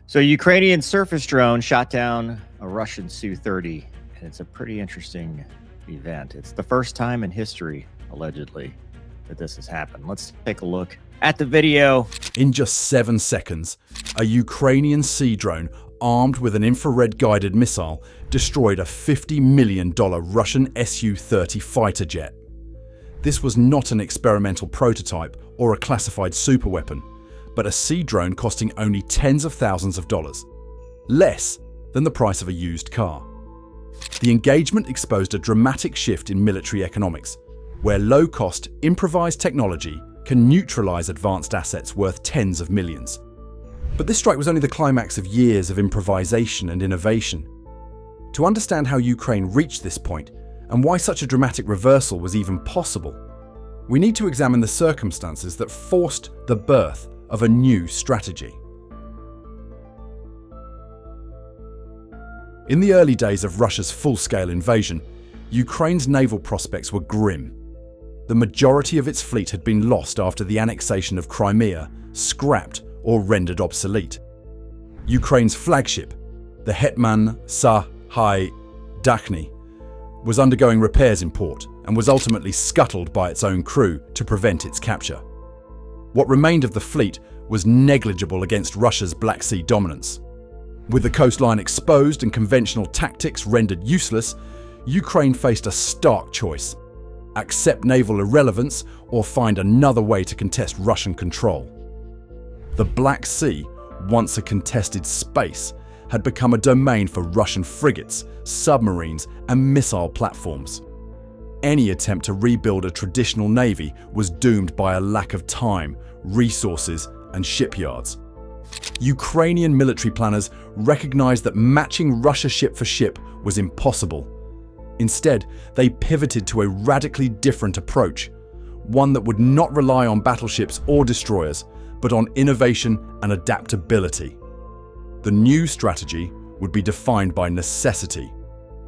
So, Ukrainian surface drone shot down a Russian Su-30, and it's a pretty interesting event. It's the first time in history, allegedly, that this has happened. Let's take a look at the video. In just 7 seconds, a Ukrainian sea drone armed with an infrared guided missile destroyed a $50 million Russian Su-30 fighter jet. This was not an experimental prototype or a classified superweapon, but a sea drone costing only tens of thousands of dollars, less than the price of a used car. The engagement exposed a dramatic shift in military economics, where low-cost, improvised technology can neutralize advanced assets worth tens of millions. But this strike was only the climax of years of improvisation and innovation. To understand how Ukraine reached this point, and why such a dramatic reversal was even possible, we need to examine the circumstances that forced the birth of a new strategy. In the early days of Russia's full-scale invasion, Ukraine's naval prospects were grim. The majority of its fleet had been lost after the annexation of Crimea, scrapped or rendered obsolete. Ukraine's flagship, the Hetman Sahai Dakhny, was undergoing repairs in port and was ultimately scuttled by its own crew to prevent its capture. What remained of the fleet was negligible against Russia's Black Sea dominance. With the coastline exposed and conventional tactics rendered useless, Ukraine faced a stark choice: accept naval irrelevance or find another way to contest Russian control. The Black Sea, once a contested space, had become a domain for Russian frigates, submarines, and missile platforms. Any attempt to rebuild a traditional navy was doomed by a lack of time, resources, and shipyards. Ukrainian military planners recognized that matching Russia ship for ship was impossible. Instead, they pivoted to a radically different approach, one that would not rely on battleships or destroyers, but on innovation and adaptability. The new strategy would be defined by necessity,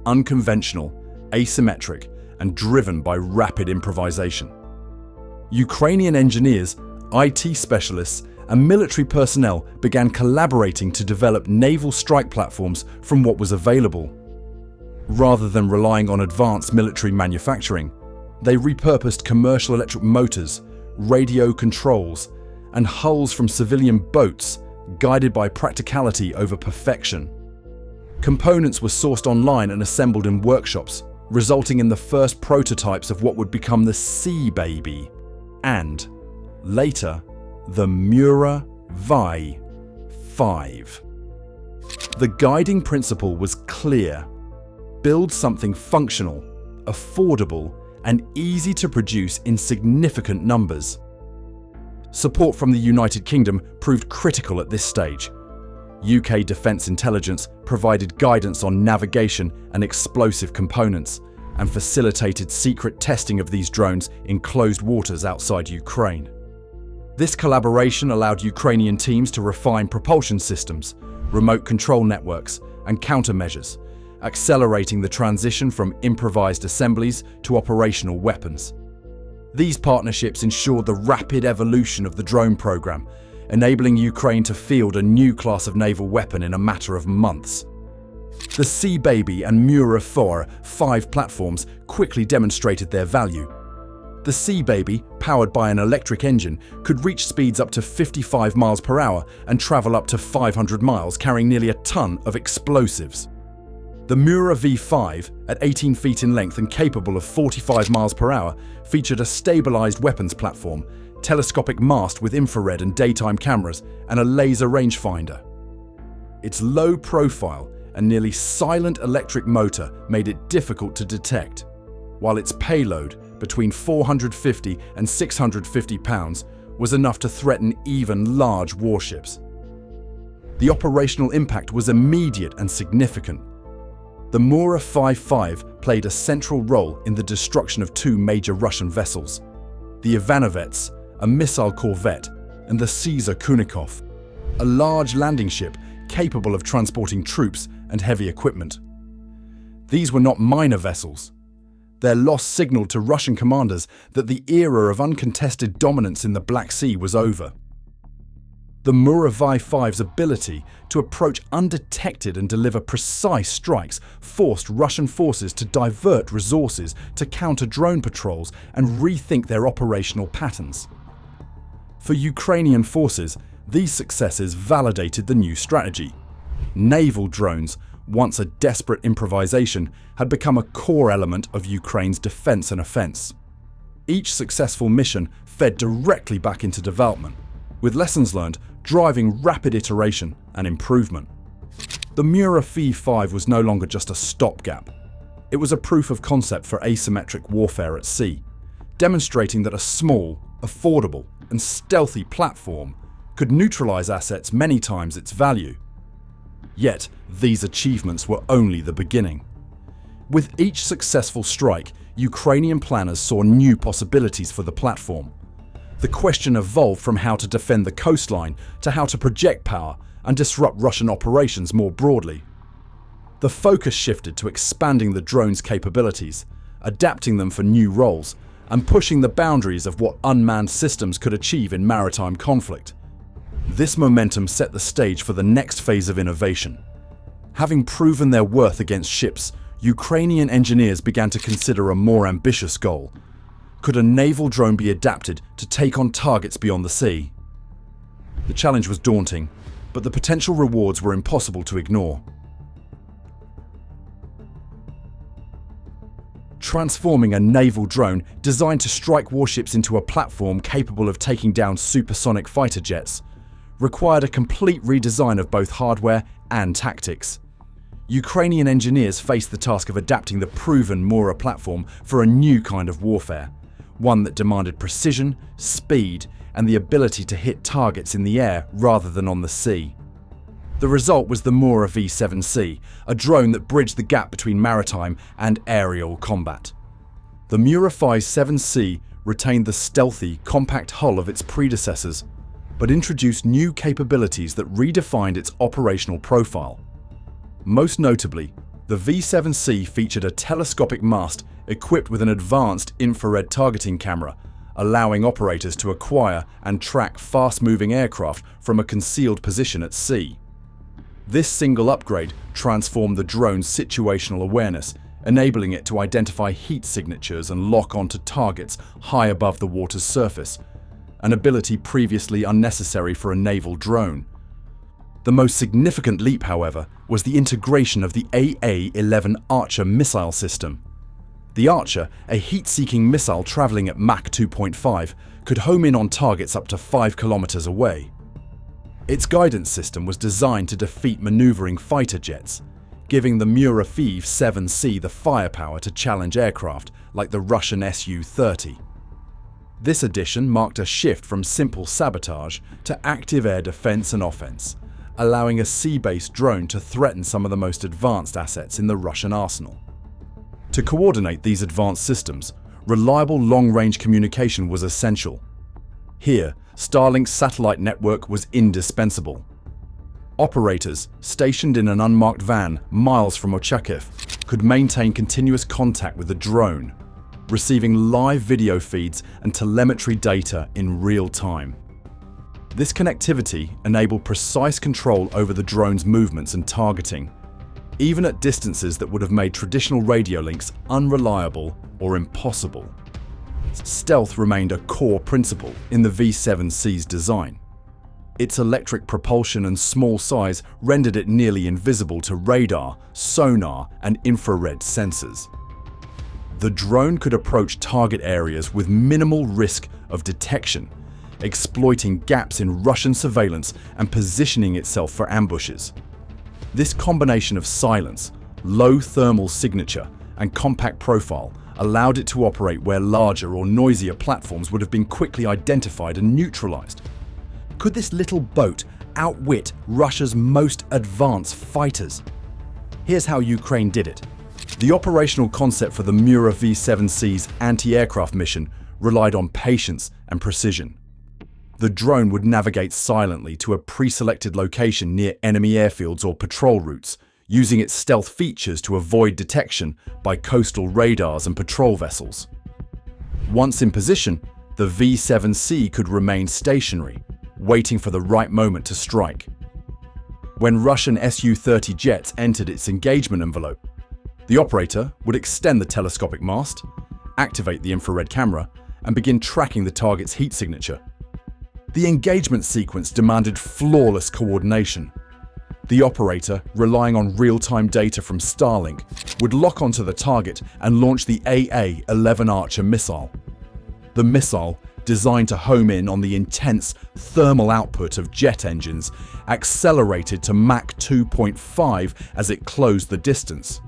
unconventional, asymmetric, and driven by rapid improvisation. Ukrainian engineers, IT specialists, and military personnel began collaborating to develop naval strike platforms from what was available. Rather than relying on advanced military manufacturing, they repurposed commercial electric motors, radio controls, and hulls from civilian boats, guided by practicality over perfection. Components were sourced online and assembled in workshops, resulting in the first prototypes of what would become the Sea Baby, and, later, the Mura V7C. The guiding principle was clear: build something functional, affordable, and easy to produce in significant numbers. Support from the United Kingdom proved critical at this stage. UK Defence Intelligence provided guidance on navigation and explosive components, and facilitated secret testing of these drones in closed waters outside Ukraine. This collaboration allowed Ukrainian teams to refine propulsion systems, remote control networks, and countermeasures, accelerating the transition from improvised assemblies to operational weapons. These partnerships ensured the rapid evolution of the drone program, enabling Ukraine to field a new class of naval weapon in a matter of months. The Sea Baby and Mura V7C platforms quickly demonstrated their value. The Sea Baby, powered by an electric engine, could reach speeds up to 55 miles per hour and travel up to 500 miles, carrying nearly a ton of explosives. The Mura V7C, at 18 feet in length and capable of 45 miles per hour, featured a stabilized weapons platform, telescopic mast with infrared and daytime cameras, and a laser rangefinder. Its low profile and nearly silent electric motor made it difficult to detect, while its payload, between 450 and 650 pounds, was enough to threaten even large warships. The operational impact was immediate and significant. The Mura V7C played a central role in the destruction of 2 major Russian vessels: the Ivanovets, a missile corvette, and the Caesar Kunikov, a large landing ship capable of transporting troops and heavy equipment. These were not minor vessels. Their loss signaled to Russian commanders that the era of uncontested dominance in the Black Sea was over. The Mura V7C's ability to approach undetected and deliver precise strikes forced Russian forces to divert resources to counter drone patrols and rethink their operational patterns. For Ukrainian forces, these successes validated the new strategy. Naval drones, once a desperate improvisation, had become a core element of Ukraine's defense and offense. Each successful mission fed directly back into development, with lessons learned driving rapid iteration and improvement. The Mura V7C was no longer just a stopgap. It was a proof of concept for asymmetric warfare at sea, demonstrating that a small, affordable, and stealthy platform could neutralize assets many times its value. Yet, these achievements were only the beginning. With each successful strike, Ukrainian planners saw new possibilities for the platform. The question evolved from how to defend the coastline to how to project power and disrupt Russian operations more broadly. The focus shifted to expanding the drone's capabilities, adapting them for new roles, and pushing the boundaries of what unmanned systems could achieve in maritime conflict. This momentum set the stage for the next phase of innovation. Having proven their worth against ships, Ukrainian engineers began to consider a more ambitious goal. Could a naval drone be adapted to take on targets beyond the sea? The challenge was daunting, but the potential rewards were impossible to ignore. Transforming a naval drone designed to strike warships into a platform capable of taking down supersonic fighter jets required a complete redesign of both hardware and tactics. Ukrainian engineers faced the task of adapting the proven Mura platform for a new kind of warfare, one that demanded precision, speed, and the ability to hit targets in the air rather than on the sea. The result was the Mura V7C, a drone that bridged the gap between maritime and aerial combat. The Mura V7C retained the stealthy, compact hull of its predecessors, but introduced new capabilities that redefined its operational profile. Most notably, the V7C featured a telescopic mast equipped with an advanced infrared targeting camera, allowing operators to acquire and track fast-moving aircraft from a concealed position at sea. This single upgrade transformed the drone's situational awareness, enabling it to identify heat signatures and lock onto targets high above the water's surface, an ability previously unnecessary for a naval drone. The most significant leap, however, was the integration of the AA-11 Archer missile system. The Archer, a heat-seeking missile traveling at Mach 2.5, could home in on targets up to 5 kilometers away. Its guidance system was designed to defeat maneuvering fighter jets, giving the Mura V7C the firepower to challenge aircraft like the Russian Su-30. This addition marked a shift from simple sabotage to active air defense and offense, allowing a sea-based drone to threaten some of the most advanced assets in the Russian arsenal. To coordinate these advanced systems, reliable long-range communication was essential. Here, Starlink's satellite network was indispensable. Operators, stationed in an unmarked van miles from Ochakiv, could maintain continuous contact with the drone, receiving live video feeds and telemetry data in real time. This connectivity enabled precise control over the drone's movements and targeting, even at distances that would have made traditional radio links unreliable or impossible. Stealth remained a core principle in the V7C's design. Its electric propulsion and small size rendered it nearly invisible to radar, sonar, and infrared sensors. The drone could approach target areas with minimal risk of detection, exploiting gaps in Russian surveillance and positioning itself for ambushes. This combination of silence, low thermal signature, and compact profile allowed it to operate where larger or noisier platforms would have been quickly identified and neutralized. Could this little boat outwit Russia's most advanced fighters? Here's how Ukraine did it. The operational concept for the Mura V7C's anti-aircraft mission relied on patience and precision. The drone would navigate silently to a pre-selected location near enemy airfields or patrol routes, using its stealth features to avoid detection by coastal radars and patrol vessels. Once in position, the V7C could remain stationary, waiting for the right moment to strike. When Russian Su-30 jets entered its engagement envelope, the operator would extend the telescopic mast, activate the infrared camera, and begin tracking the target's heat signature. The engagement sequence demanded flawless coordination. The operator, relying on real-time data from Starlink, would lock onto the target and launch the AA-11 Archer missile. The missile, designed to home in on the intense thermal output of jet engines, accelerated to Mach 2.5 as it closed the distance.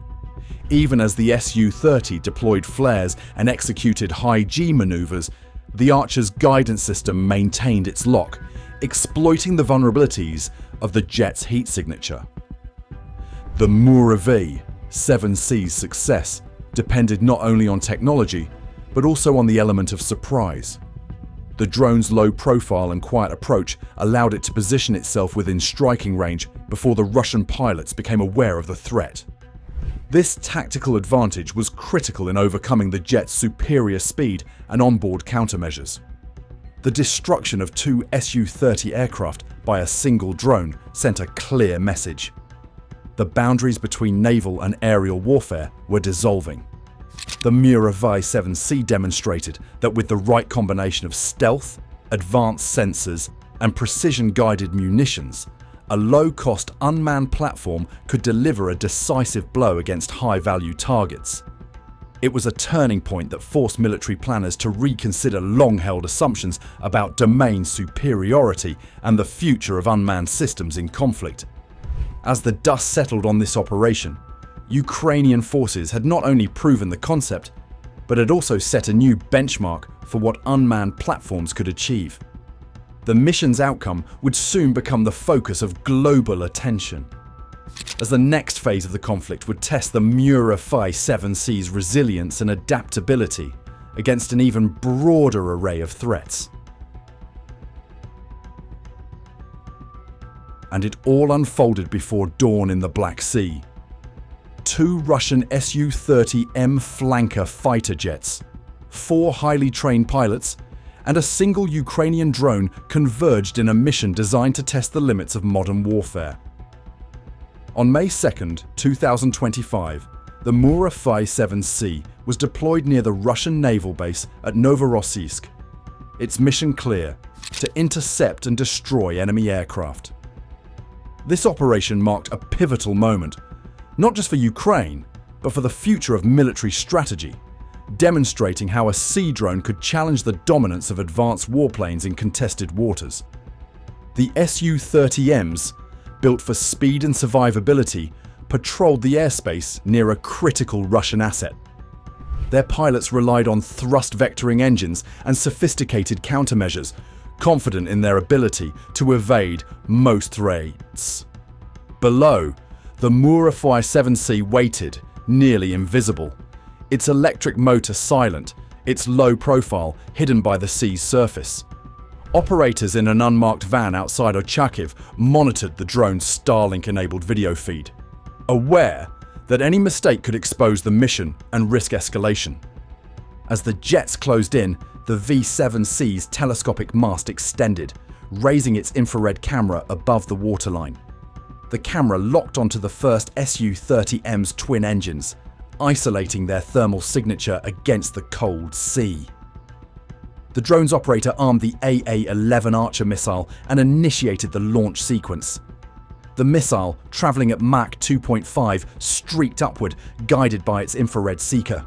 Even as the Su-30 deployed flares and executed high-G maneuvers, the Archer's guidance system maintained its lock, exploiting the vulnerabilities of the jet's heat signature. The Mura V7C's success depended not only on technology, but also on the element of surprise. The drone's low profile and quiet approach allowed it to position itself within striking range before the Russian pilots became aware of the threat. This tactical advantage was critical in overcoming the jet's superior speed and onboard countermeasures. The destruction of 2 Su-30 aircraft by a single drone sent a clear message. The boundaries between naval and aerial warfare were dissolving. The Mura V7C demonstrated that with the right combination of stealth, advanced sensors, and precision-guided munitions, a low-cost unmanned platform could deliver a decisive blow against high-value targets. It was a turning point that forced military planners to reconsider long-held assumptions about domain superiority and the future of unmanned systems in conflict. As the dust settled on this operation, Ukrainian forces had not only proven the concept, but had also set a new benchmark for what unmanned platforms could achieve. The mission's outcome would soon become the focus of global attention, as the next phase of the conflict would test the Mura V7C's resilience and adaptability against an even broader array of threats. And it all unfolded before dawn in the Black Sea. 2 Russian Su-30M flanker fighter jets, 4 highly trained pilots, and a single Ukrainian drone converged in a mission designed to test the limits of modern warfare. On May 2, 2025, the Mura V7C was deployed near the Russian naval base at Novorossiysk. Its mission clear: to intercept and destroy enemy aircraft. This operation marked a pivotal moment, not just for Ukraine, but for the future of military strategy, demonstrating how a sea drone could challenge the dominance of advanced warplanes in contested waters. The Su-30Ms, built for speed and survivability, patrolled the airspace near a critical Russian asset. Their pilots relied on thrust vectoring engines and sophisticated countermeasures, confident in their ability to evade most threats. Below, the Mura V7C waited, nearly invisible, its electric motor silent, its low profile hidden by the sea's surface. Operators in an unmarked van outside Ochakiv monitored the drone's Starlink-enabled video feed, aware that any mistake could expose the mission and risk escalation. As the jets closed in, the V7C's telescopic mast extended, raising its infrared camera above the waterline. The camera locked onto the first Su-30M's twin engines, isolating their thermal signature against the cold sea. The drone's operator armed the AA-11 Archer missile and initiated the launch sequence. The missile, traveling at Mach 2.5, streaked upward, guided by its infrared seeker.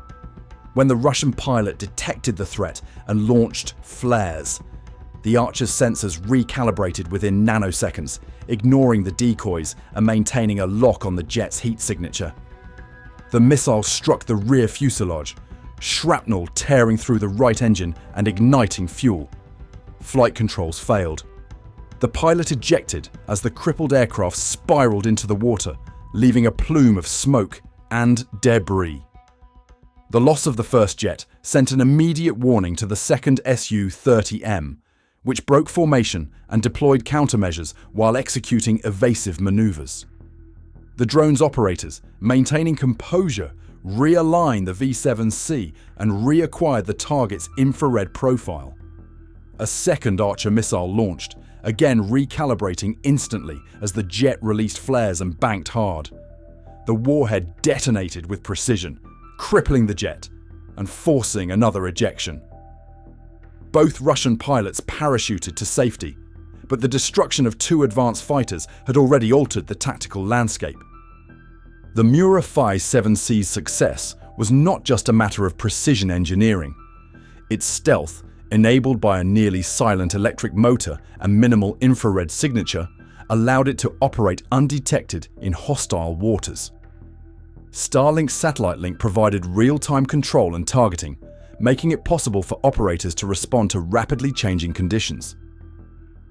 When the Russian pilot detected the threat and launched flares, the Archer's sensors recalibrated within nanoseconds, ignoring the decoys and maintaining a lock on the jet's heat signature. The missile struck the rear fuselage, shrapnel tearing through the right engine and igniting fuel. Flight controls failed. The pilot ejected as the crippled aircraft spiraled into the water, leaving a plume of smoke and debris. The loss of the first jet sent an immediate warning to the second Su-30M, which broke formation and deployed countermeasures while executing evasive maneuvers. The drone's operators, maintaining composure, realigned the V7C and reacquired the target's infrared profile. A second Archer missile launched, again recalibrating instantly as the jet released flares and banked hard. The warhead detonated with precision, crippling the jet and forcing another ejection. Both Russian pilots parachuted to safety, but the destruction of two advanced fighters had already altered the tactical landscape. The Mura V7C's success was not just a matter of precision engineering. Its stealth, enabled by a nearly silent electric motor and minimal infrared signature, allowed it to operate undetected in hostile waters. Starlink's satellite link provided real-time control and targeting, making it possible for operators to respond to rapidly changing conditions.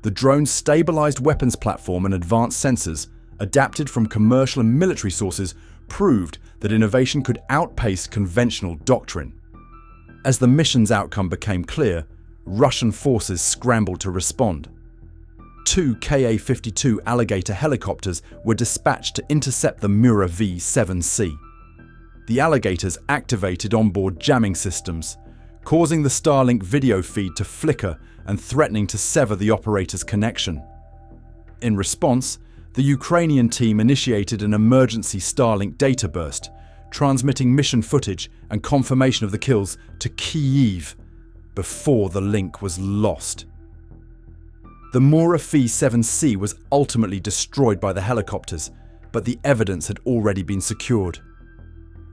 The drone's stabilized weapons platform and advanced sensors, adapted from commercial and military sources, proved that innovation could outpace conventional doctrine. As the mission's outcome became clear, Russian forces scrambled to respond. Two Ka-52 Alligator helicopters were dispatched to intercept the Mura V7C. The Alligators activated onboard jamming systems, causing the Starlink video feed to flicker and threatening to sever the operator's connection. In response, the Ukrainian team initiated an emergency Starlink data burst, transmitting mission footage and confirmation of the kills to Kyiv before the link was lost. The Mura V7C was ultimately destroyed by the helicopters, but the evidence had already been secured.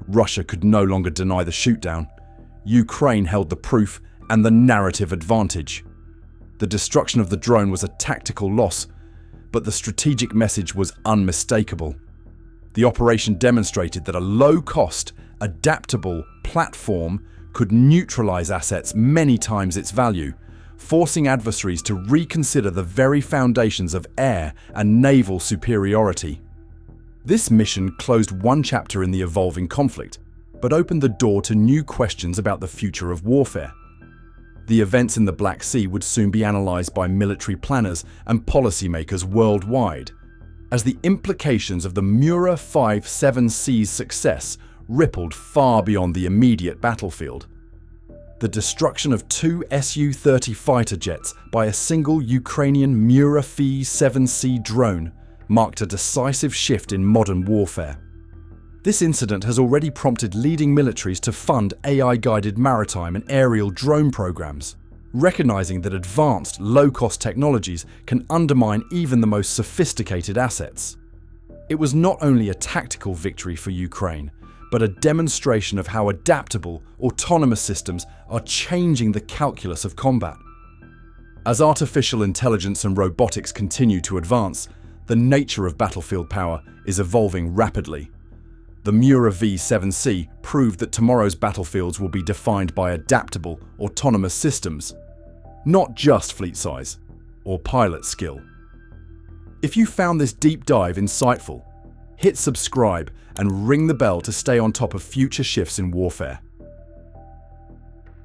Russia could no longer deny the shootdown. Ukraine held the proof and the narrative advantage. The destruction of the drone was a tactical loss, but the strategic message was unmistakable. The operation demonstrated that a low-cost, adaptable platform could neutralize assets many times its value, forcing adversaries to reconsider the very foundations of air and naval superiority. This mission closed one chapter in the evolving conflict, but opened the door to new questions about the future of warfare. The events in the Black Sea would soon be analyzed by military planners and policymakers worldwide, as the implications of the Mura V7C's success rippled far beyond the immediate battlefield. The destruction of two Su-30 fighter jets by a single Ukrainian Mura V7C drone marked a decisive shift in modern warfare. This incident has already prompted leading militaries to fund AI-guided maritime and aerial drone programs, recognizing that advanced, low-cost technologies can undermine even the most sophisticated assets. It was not only a tactical victory for Ukraine, but a demonstration of how adaptable, autonomous systems are changing the calculus of combat. As artificial intelligence and robotics continue to advance, the nature of battlefield power is evolving rapidly. The Mura V7C proved that tomorrow's battlefields will be defined by adaptable, autonomous systems, not just fleet size or pilot skill. If you found this deep dive insightful, hit subscribe and ring the bell to stay on top of future shifts in warfare.